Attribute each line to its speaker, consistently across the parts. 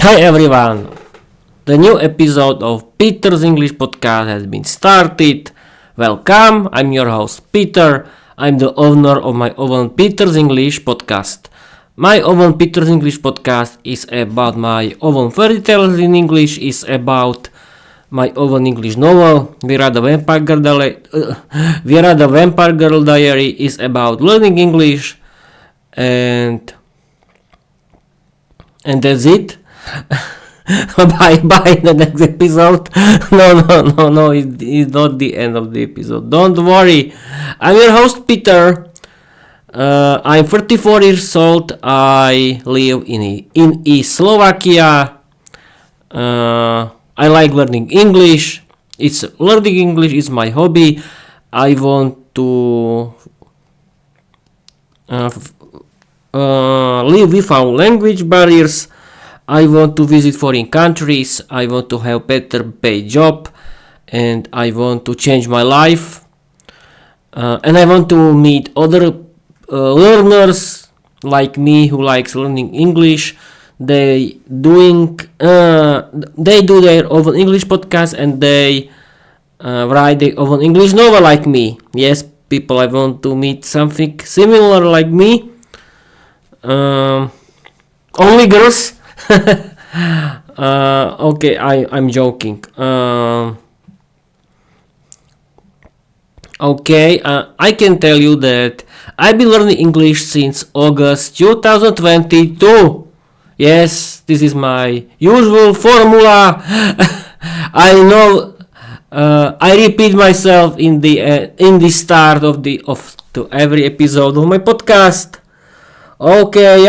Speaker 1: Hi everyone! The new episode of Peter's English podcast has been started. Welcome, I'm your host Peter. I'm the owner of my own Peter's English podcast. My own Peter's English podcast is about my own fairy tales in English, is about my own English novel, Viera the Vampire Girl Diary, is about learning English, and that's it. Bye the next episode. No, it's not the end of the episode. Don't worry. I'm your host Peter. I'm 34 years old. I live in East Slovakia. I like learning English. Learning English is my hobby. I want to live without language barriers. I want to visit foreign countries. I want to have better paid job, and I want to change my life. And I want to meet other learners like me who likes learning English. They do their own English podcast, and they write their own English novel like me. Yes, people, I want to meet something similar like me. Only girls. Okay, I'm joking. Okay, I can tell you that I've been learning English since August 2022. Yes, this is my usual formula. I know. I repeat myself in the start of every episode of my podcast. Okay,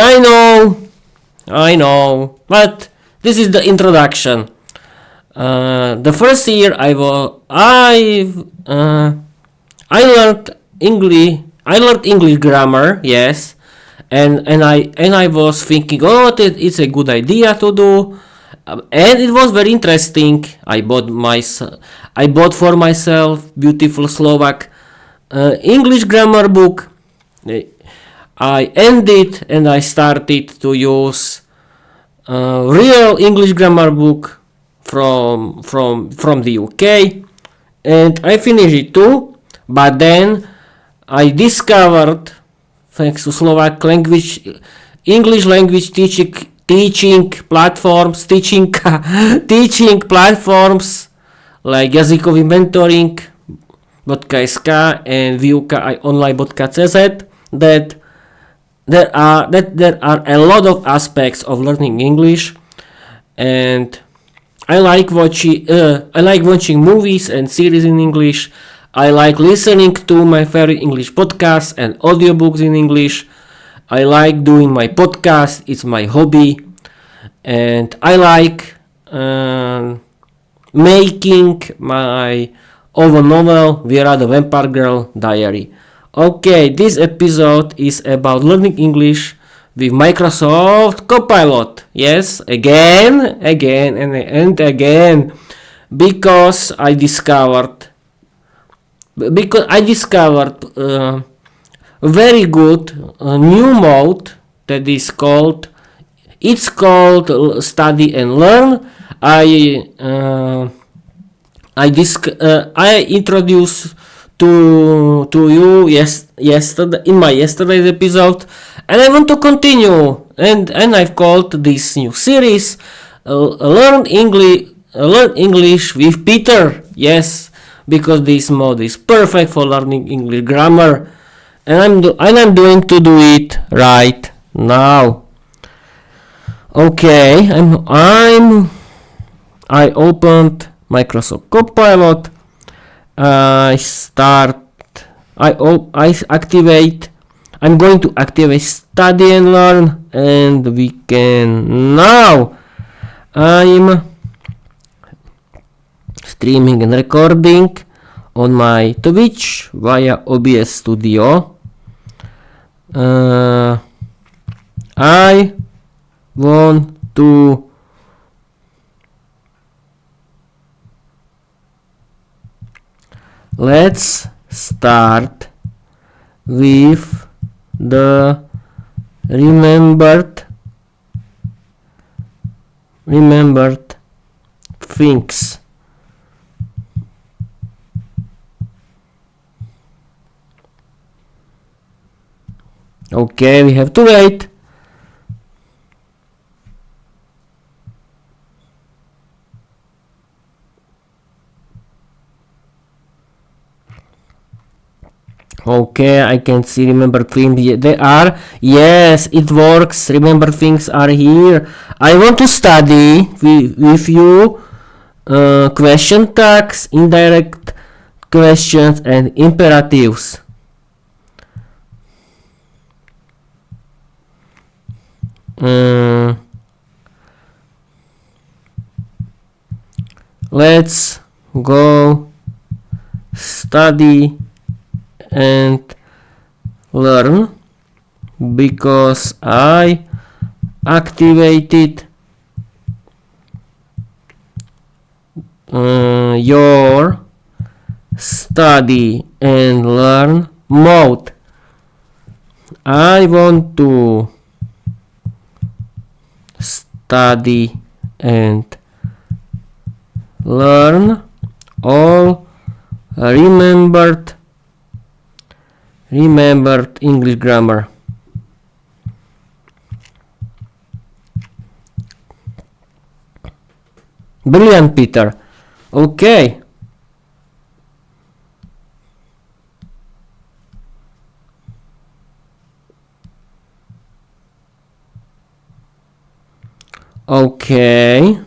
Speaker 1: I know, but this is the introduction. The first year I learned English grammar, yes, and I was thinking, it's a good idea to do, and it was very interesting. I bought for myself beautiful Slovak English grammar book. I ended and I started to use real English grammar book from the UK, and I finished it too. But then I discovered, thanks to Slovak language, English language teaching platforms, teaching platforms like jazykový mentoring.sk and výuka aj online.cz, that there are a lot of aspects of learning English, and I like watching movies and series in English. I like listening to my favorite English podcasts and audiobooks in English. I like doing my podcast. It's my hobby, and I like making my own novel, Viera the Vampire Girl Diary. Okay, this episode is about learning English with Microsoft Copilot. Yes, again, and again, because I discovered a very good new mode that is called Study and Learn. I introduced to you yesterday in my yesterday's episode, and I want to continue, and I've called this new series Learn English with Peter. Yes, because this mode is perfect for learning English grammar, and I'm doing to do it right now. Okay, I opened Microsoft Copilot. I'm going to activate Study and Learn, and we can now. I'm streaming and recording on my Twitch via OBS Studio. I want to let's start with the remembered remembered things. Okay, we have to wait. Okay, I can see remember things. They are. Yes, it works. Remember things are here. I want to study with you question tags, indirect questions, and imperatives. Let's go study and learn, because I activated your study and learn mode. I want to study and learn all remembered English grammar. Brilliant, Peter. Okay. Okay.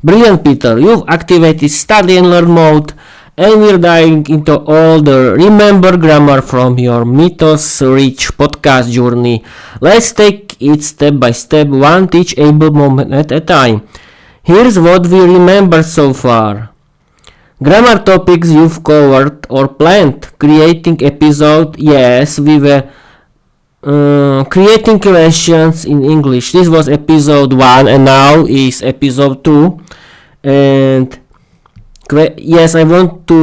Speaker 1: Brilliant, Peter. You've activated study and learn mode, and we're diving into all the remember grammar from your mythos-rich podcast journey. Let's take it step by step, one teachable moment at a time. Here's what we remember so far. Grammar topics you've covered or planned. Creating episode. Yes, we were creating questions in English. This was episode 1 and now is episode 2. And yes, I want to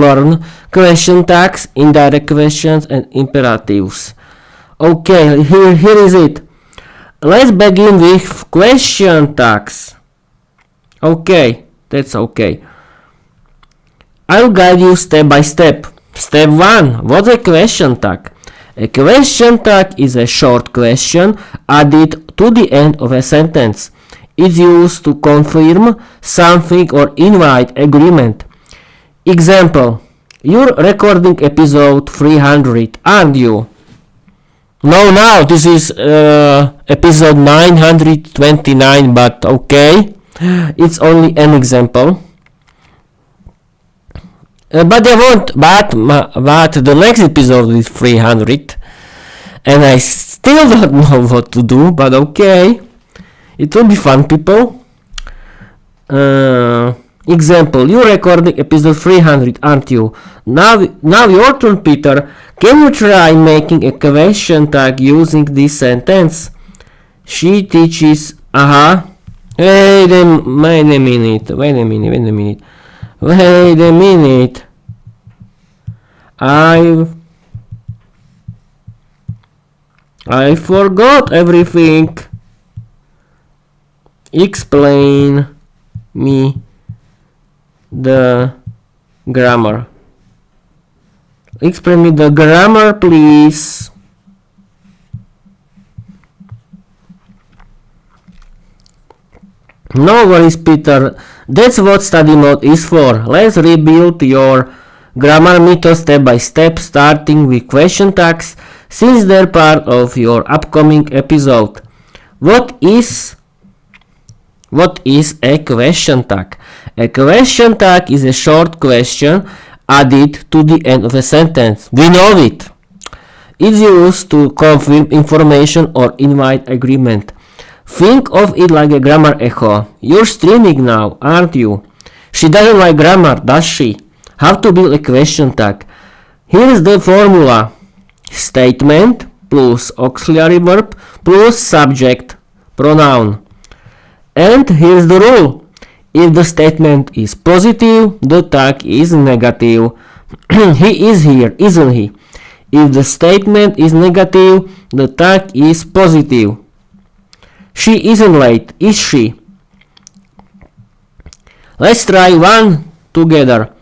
Speaker 1: learn question tags, indirect questions, and imperatives. Okay, here is it. Let's begin with question tags. Okay, that's okay. I'll guide you step by step. Step 1. What's a question tag? A question tag is a short question added to the end of a sentence. It's used to confirm something or invite agreement. Example: you're recording episode 300, aren't you? No, this is episode 929, but okay. It's only an example. But the next episode is 300, and I still don't know what to do, but okay. It will be fun, people. Example: you're recording episode 300, aren't you? Now your turn, Peter. Can you try making a question tag using this sentence? She teaches. Wait a minute. I forgot everything. Explain me the grammar. Explain me the grammar, please. No worries, Peter. That's what study mode is for. Let's rebuild your grammar mythos step by step, starting with question tags, since they're part of your upcoming episode. What is a question tag? A question tag is a short question added to the end of a sentence. We know it. It's used to confirm information or invite agreement. Think of it like a grammar echo. You're streaming now, aren't you? She doesn't like grammar, does she? How to build a question tag. Here's the formula. Statement plus auxiliary verb plus subject pronoun. And here's the rule. If the statement is positive, the tag is negative. He is here, isn't he? If the statement is negative, the tag is positive. She isn't late, is she? Let's try one together.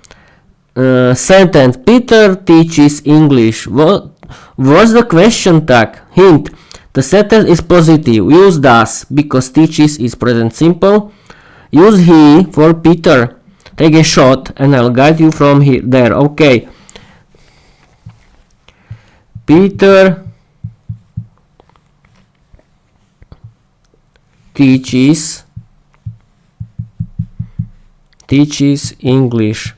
Speaker 1: Sentence. Peter teaches English. What was the question tag? Hint. The sentence is positive. Use does because teaches is present simple. Use he for Peter. Take a shot and I'll guide you from here there. Okay. Peter teaches English.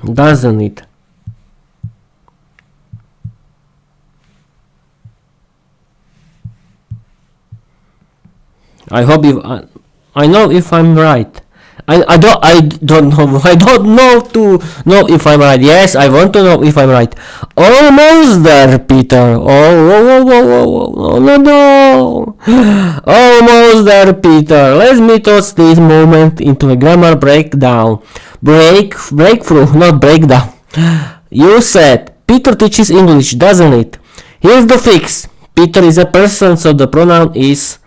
Speaker 1: Doesn't it? I hope I know if I'm right. I don't know. I don't know to know if I'm right. Yes, I want to know if I'm right. Almost there, Peter. Oh, no. Almost there, Peter. Let's mythos this moment into a grammar breakdown. Breakthrough, not breakdown. You said Peter teaches English, doesn't it? Here's the fix. Peter is a person, so the pronoun is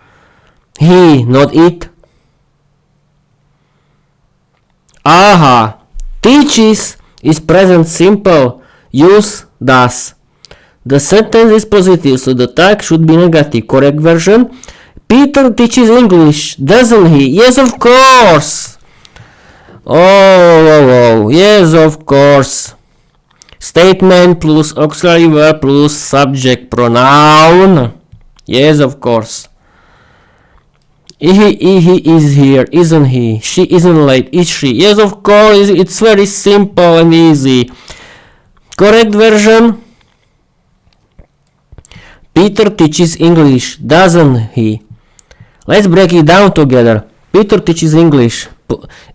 Speaker 1: he, not it. Aha! Teaches is present simple. Use does. The sentence is positive, so the tag should be negative. Correct version. Peter teaches English, doesn't he? Yes, of course. Oh, yes, of course. Statement plus auxiliary verb plus subject pronoun. Yes, of course. He is here, isn't he? She isn't late, is she? Yes, of course, it's very simple and easy. Correct version. Peter teaches English, doesn't he? Let's break it down together. Peter teaches English.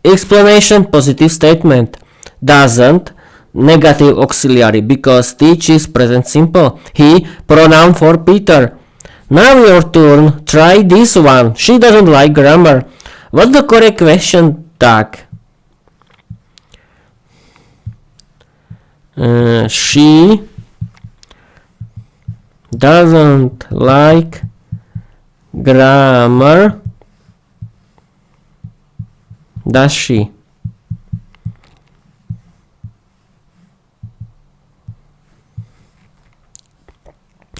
Speaker 1: Explanation, positive statement. Doesn't, negative auxiliary, because teaches present simple. He, pronoun for Peter. Now your turn. Try this one. She doesn't like grammar. What's the correct question tag? She doesn't like grammar. Does she?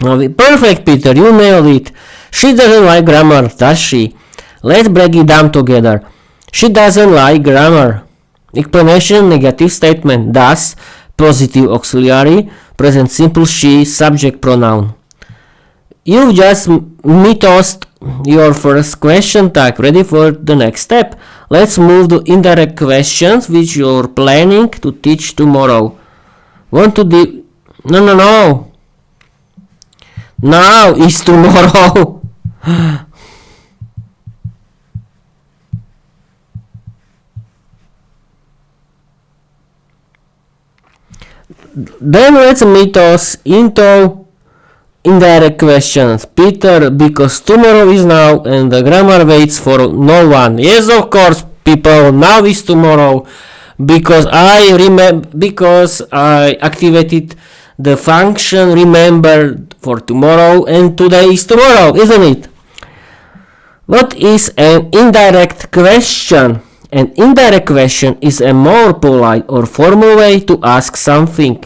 Speaker 1: Perfect, Peter, you nailed it. She doesn't like grammar, does she? Let's break it down together. She doesn't like grammar. Explanation, negative statement. Does, positive auxiliary, present simple she, subject pronoun. You've just mythosed your first question tag. Ready for the next step? Let's move to indirect questions which you're planning to teach tomorrow. Want to do... No. Now is tomorrow. Then let's mythos into indirect questions. Peter, because tomorrow is now and the grammar waits for no one. Yes, of course, people, now is tomorrow because I activated the function remember for tomorrow, and today is tomorrow, isn't it? What is an indirect question? An indirect question is a more polite or formal way to ask something.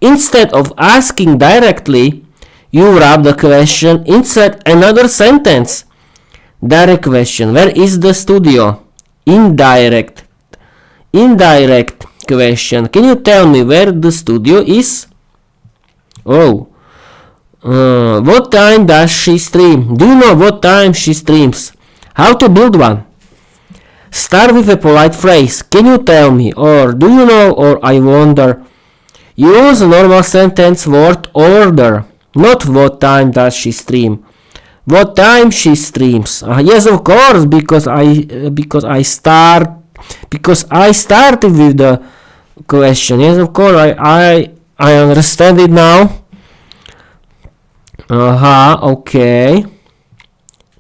Speaker 1: Instead of asking directly, you wrap the question inside another sentence. Direct question. Where is the studio? Indirect question. Can you tell me where the studio is? What time does she stream? Do you know what time she streams? How to build one? Start with a polite phrase. Can you tell me? Or do you know? Or I wonder. Use normal sentence word order. Not what time does she stream. What time she streams? Yes, of course, because I started with the question. Yes, of course, I understand it now. Okay.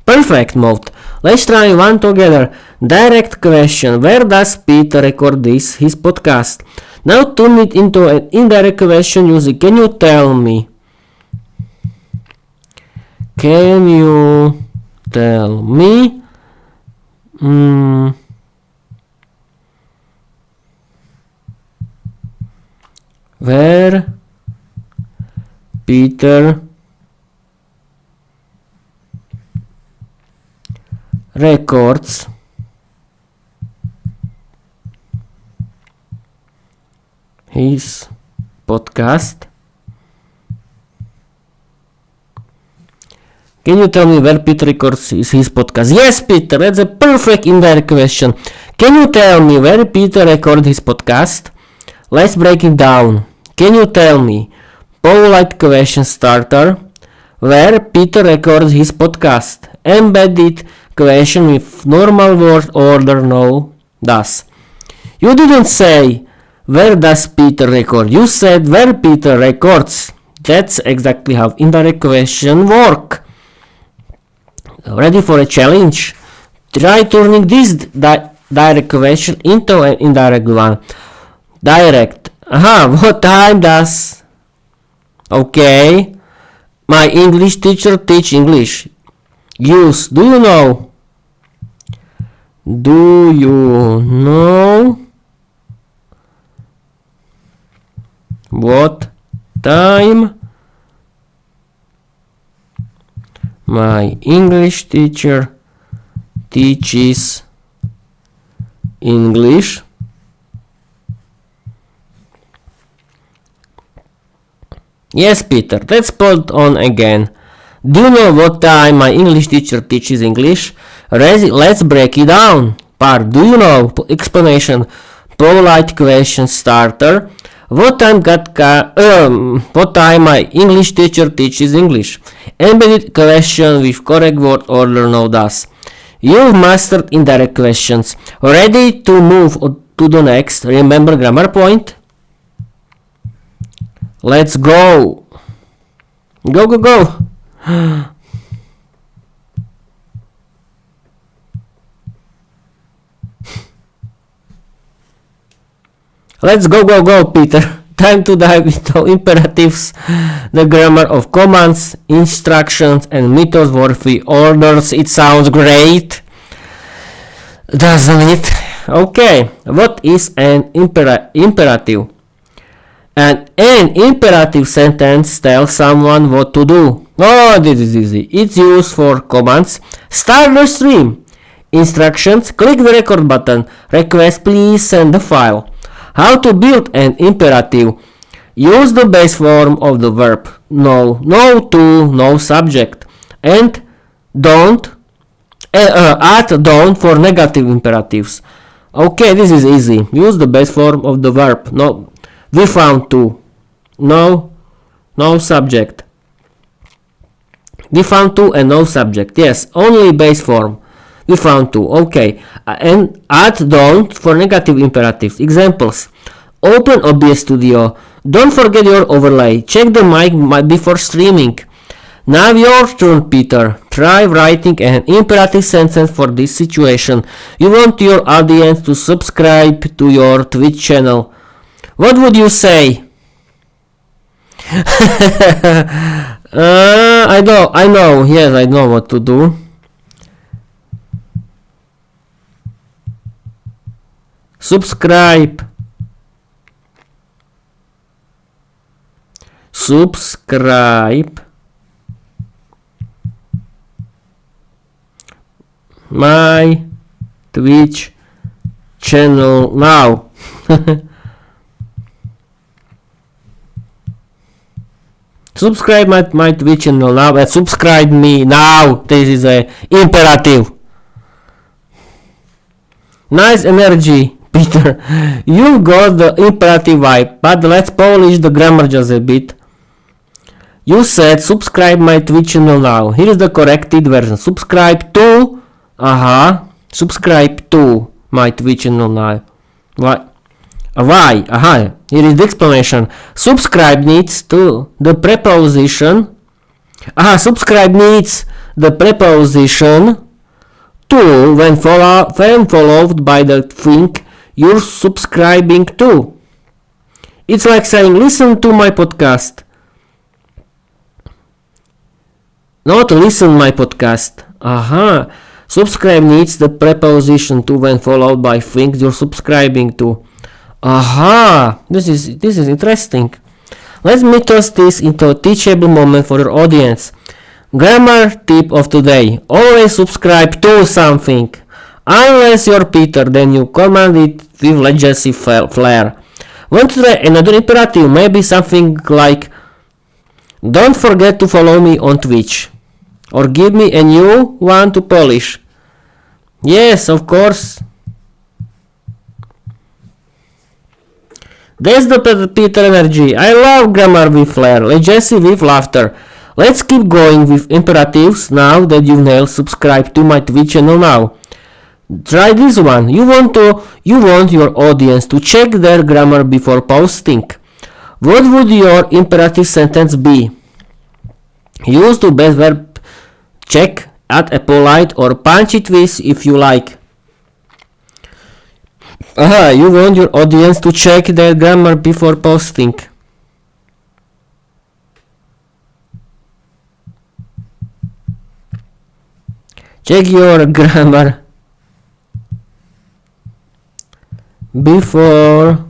Speaker 1: Perfect mode. Let's try one together. Direct question. Where does Peter record his podcast? Now turn it into an indirect question using can you tell me? Can you tell me where Peter records his podcast. Can you tell me where Peter records his podcast? Yes, Peter, that's a perfect indirect question. Can you tell me where Peter records his podcast? Let's break it down. Can you tell me, polite question starter, where Peter records his podcast? Embedded question with normal word order, no, does. You didn't say, where does Peter record? You said, where Peter records. That's exactly how indirect question work. Ready for a challenge? Try turning this direct question into an indirect one. Direct. What time does... Okay. My English teacher teach English. Use. Do you know? Do you know what time my English teacher teaches English? Yes, Peter, let's put on again. Do you know what time my English teacher teaches English? Let's break it down. Part. Do you know? Explanation. Polite question starter. What time my English teacher teaches English? Embedded question with correct word order, no does. You've mastered indirect questions. Ready to move to the next? Remember grammar point? Let's go. Go, go, go. Let's go, go, go, Peter. Time to dive into imperatives, the grammar of commands, instructions, and mythos-worthy orders. It sounds great, doesn't it? Okay, what is an imperative? An imperative sentence tells someone what to do. Oh, this is easy. It's used for commands. Start the stream. Instructions. Click the record button. Request, please send the file. How to build an imperative. Use the base form of the verb. No, no to, no subject. And don't. Add don't for negative imperatives. Okay, this is easy. Use the base form of the verb. No. We found to. No subject. We found to and no subject. Yes, only base form. We found to. Okay. And add don't for negative imperatives. Examples. Open OBS Studio. Don't forget your overlay. Check the mic before streaming. Now your turn, Peter. Try writing an imperative sentence for this situation. You want your audience to subscribe to your Twitch channel. What would you say? I know. Yes, I know what to do. Subscribe my Twitch channel now. Subscribe my Twitch channel now and subscribe me now. This is a imperative. Nice energy, Peter. You got the imperative vibe, but let's polish the grammar just a bit. You said subscribe my Twitch channel now. Here is the corrected version. Subscribe to. Subscribe to my Twitch channel now. Why? Here is the explanation. Subscribe needs to the preposition. Subscribe needs the preposition to when followed by the thing you're subscribing to. It's like saying listen to my podcast. Not listen my podcast. Aha. Subscribe needs the preposition to when followed by things you're subscribing to. Aha. This is interesting. Let's mythos this into a teachable moment for your audience. Grammar tip of today. Always subscribe to something. Unless you're Peter, then you command it with legacy Flair. Want to try another imperative? Maybe something like, don't forget to follow me on Twitch. Or give me a new one to polish. Yes, of course. That's the Peter energy. I love grammar with flair, legacy with laughter. Let's keep going with imperatives now that you've nailed subscribe to my Twitch channel now. Try this one. You want your audience to check their grammar before posting. What would your imperative sentence be? Use the best verb check, add a polite or punchy twist if you like. You want your audience to check their grammar before posting. Check your grammar before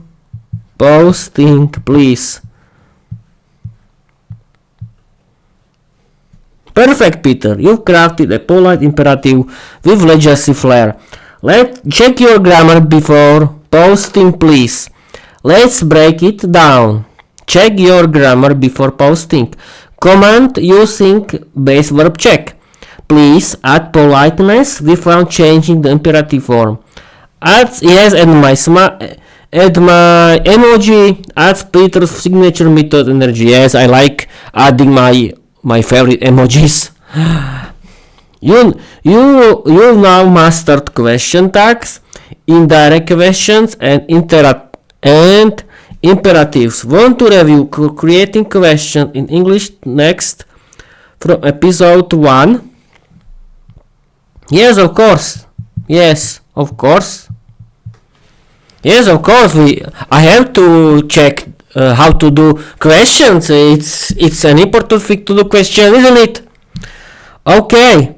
Speaker 1: posting, please. Perfect, Peter. You've crafted a polite imperative with legacy flair. Let's check your grammar before posting, please. Let's break it down. Check your grammar before posting. Command using base verb check. Please add politeness without changing the imperative form. Add my emoji. Add Peter's signature method energy. Yes, I like adding my favorite emojis. You now mastered question tags, indirect questions, and imperatives. Want to review creating questions in English next from episode 1? Yes, of course. Yes, of course. Yes, of course. I have to check how to do questions. It's an important thing to do question, isn't it? Okay.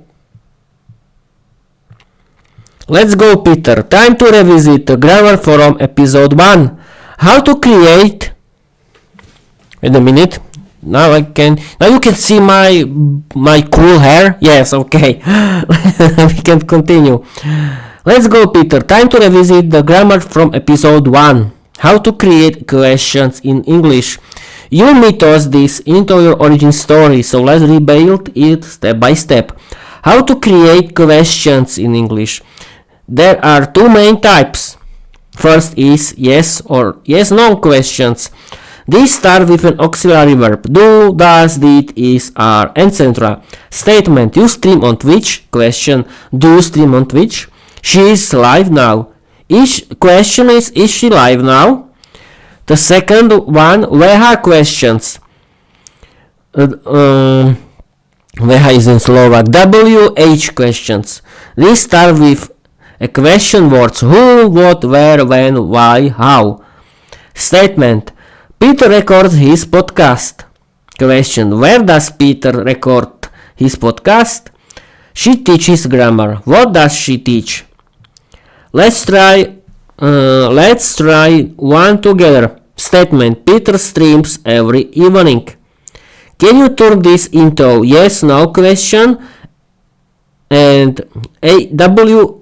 Speaker 1: Let's go, Peter. Time to revisit the grammar from episode 1. How to create. Wait a minute. Now you can see my cool hair. Yes, okay. We can continue. Let's go, Peter. Time to revisit the grammar from episode 1. How to create questions in English. You mythos this into your origin story, so let's rebuild it step by step. How to create questions in English. There are two main types. First is yes or yes no questions. These start with an auxiliary verb. Do, does, did, is, are, etc. Statement. You stream on Twitch. Question. Do you stream on Twitch? She is live now. Question is she live now? The second one, VH questions. VH is in Slovak. WH questions. These start with a question words. Who, what, where, when, why, how. Statement. Peter records his podcast. Question. Where does Peter record his podcast? She teaches grammar. What does she teach? Let's try one together. Statement. Peter streams every evening. Can you turn this into yes no question and W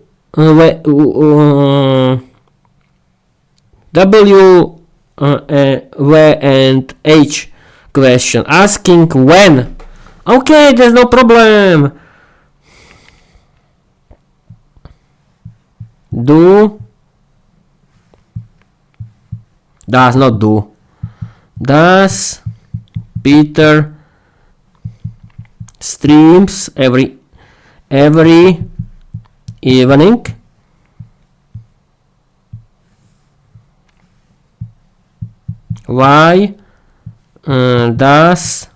Speaker 1: and H question asking when. Okay, there's no problem. Do does not do. Does Peter streams every evening? Why does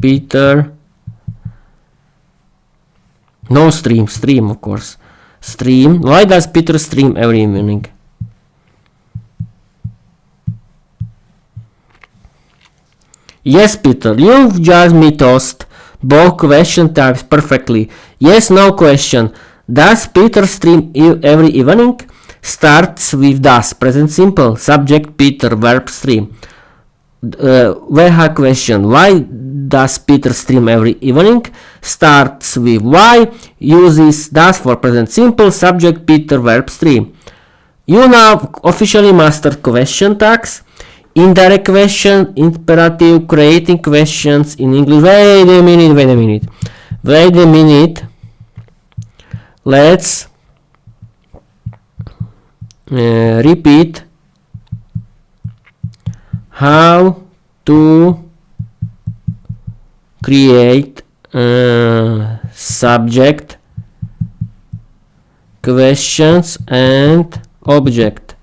Speaker 1: Peter no stream of course. Stream. Why does Peter stream every evening? Yes, Peter, you've just mythosed both question types perfectly. Yes, no question. Does Peter stream every evening? Starts with does, present simple, subject Peter, verb stream. Veha question, why does Peter stream every evening? Starts with why, uses does for present simple, subject Peter, verb stream. You now officially mastered question tags. Indirect question, imperative, creating questions in English. Wait a minute. Let's repeat how to create subject, questions and object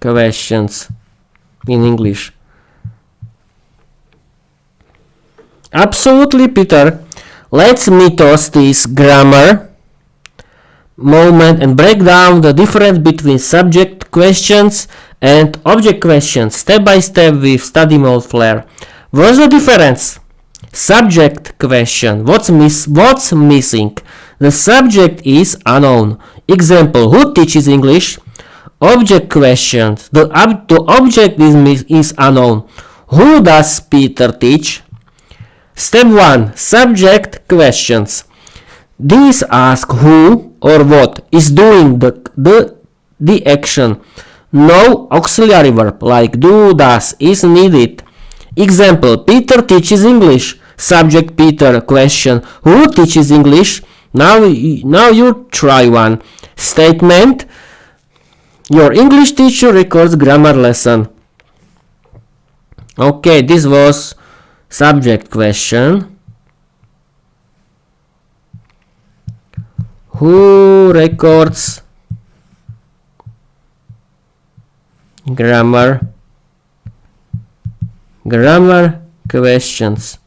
Speaker 1: questions in English. Absolutely, Peter. Let's mythos this grammar moment and break down the difference between subject questions and object questions step by step with study mode Flair. What's the difference? Subject question. What's missing? The subject is unknown. Example, who teaches English? Object questions. The object is unknown. Who does Peter teach? Step 1. Subject questions. These ask who or what is doing the action. No auxiliary verb like do, does is needed. Example, Peter teaches English. Subject Peter, question, who teaches English? Now you try one. Statement, your English teacher records grammar lesson. Okay, this was subject question. Who records grammar questions?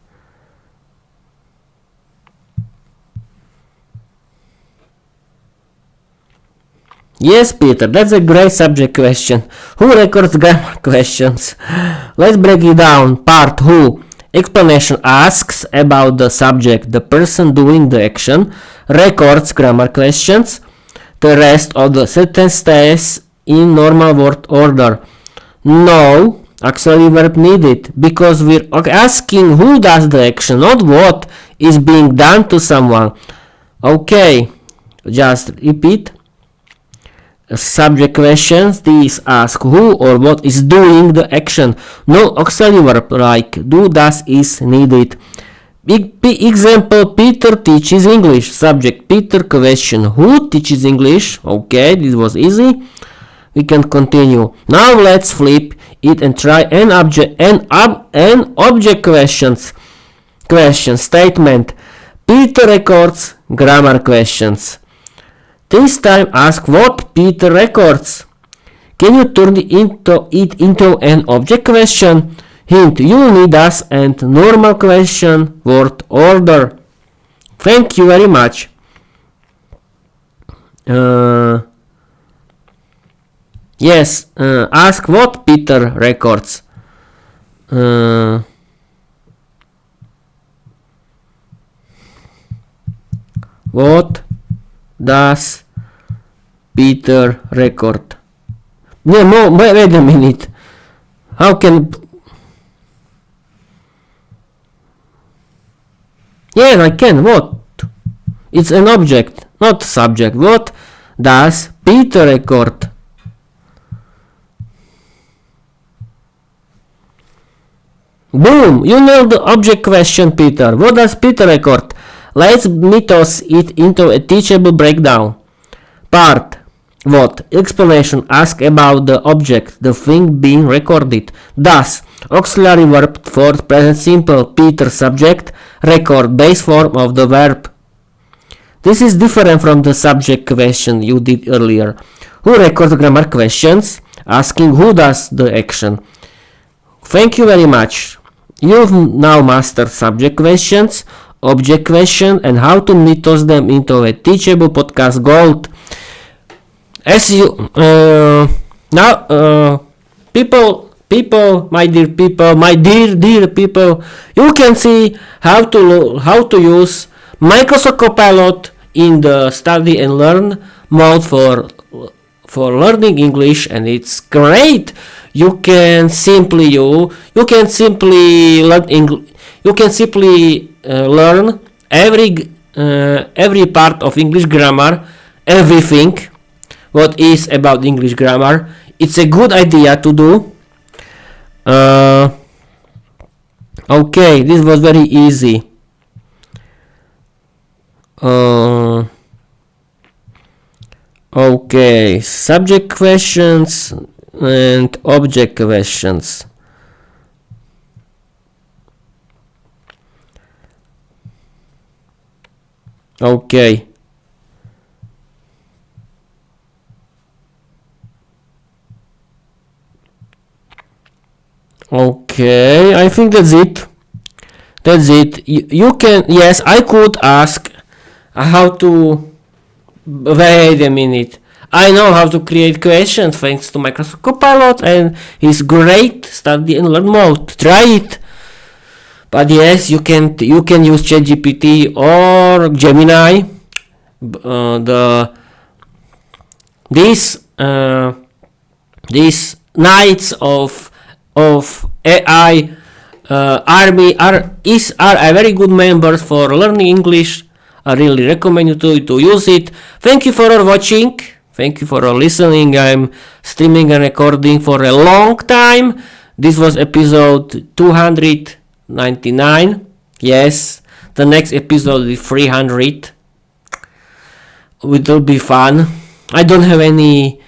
Speaker 1: Yes, Peter, that's a great subject question. Who records grammar questions? Let's break it down. Part who. Explanation asks about the subject, the person doing the action, records grammar questions. The rest of the sentence stays in normal word order. No auxiliary verb needed because we're asking who does the action, not what is being done to someone. Okay, just repeat. Subject questions, these ask who or what is doing the action. No auxiliary verb like do, does is needed. Example, Peter teaches English. Subject Peter, question, who teaches English? Okay, this was easy. We can continue. Now let's flip it and try an object questions. Question statement. Peter records grammar questions. This time ask what Peter records. Can you turn it into an object question? Hint, you need us and normal question word order. Thank you very much. Yes, ask what Peter records. What does Peter record? No, wait a minute. How can... Yes, I can. What? It's an object, not subject. What does Peter record? Boom! You know the object question, Peter. What does Peter record? Let's mythos it into a teachable breakdown. Part. What? Explanation. Ask about the object, the thing being recorded. Does. Auxiliary verb for present simple. Peter subject. Record. Base form of the verb. This is different from the subject question you did earlier. Who records grammar questions? Asking who does the action. Thank you very much. You've now mastered subject questions, object question, and how to mythos them into a teachable podcast gold. As you now people people, my dear people, my dear people, you can see how to use Microsoft Copilot in the study and learn mode for learning English, and it's great. You can simply learn English. You can simply learn every part of English grammar, everything what is about English grammar. It's a good idea to do. Okay, this was very easy. Okay, subject questions and object questions. Okay. Okay, I think that's it. That's it. You can, yes, I could ask how to, wait a minute. I know how to create questions thanks to Microsoft Copilot, and it's great study and learn mode. Try it. But yes, you can use ChatGPT or Gemini. These knights of AI army are a very good members for learning English. I really recommend you to use it. Thank you for watching. Thank you for listening. I'm streaming and recording for a long time. This was episode 299. Yes, the next episode is 300. It will be fun. I don't have any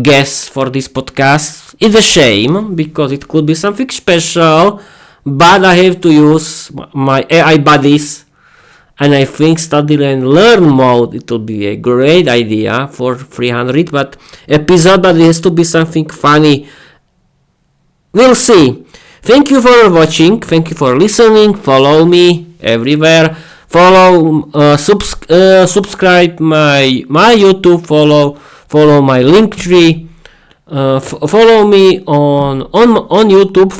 Speaker 1: guests for this podcast. It's a shame because it could be something special, but I have to use my AI buddies, and I think study and learn mode, it will be a great idea for 300, but episode, but it has to be something funny. We'll see. Thank you for watching. Thank you for listening. Follow me everywhere. Follow, subscribe my YouTube. Follow my link tree. Follow me on YouTube.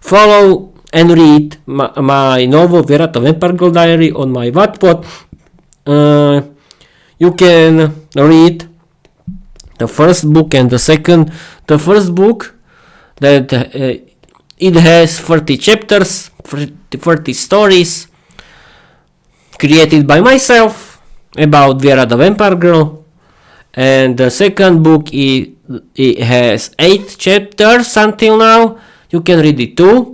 Speaker 1: Follow and read my novel Viera the Vampire Goddess diary on my Wattpad. You can read the first book and the second. The first book that it has 30 chapters, 30 stories created by myself about Viera the Vampire Girl, and the second book it has 8 chapters until now. You can read it too.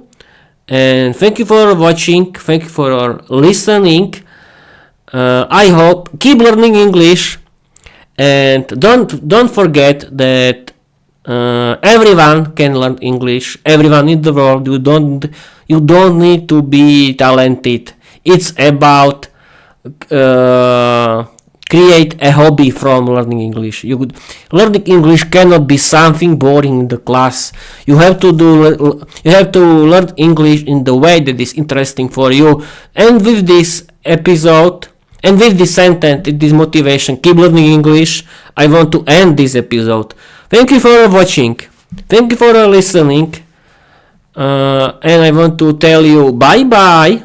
Speaker 1: And thank you for watching. Thank you for listening. I hope keep learning English, and don't forget that everyone can learn English. Everyone in the world. You don't need to be talented. It's about create a hobby from learning English. Learning English cannot be something boring in the class. You have to learn English in the way that is interesting for you. And with this episode, and with this sentence, this motivation, keep learning English, I want to end this episode. Thank you for watching. Thank you for listening. And I want to tell you bye bye.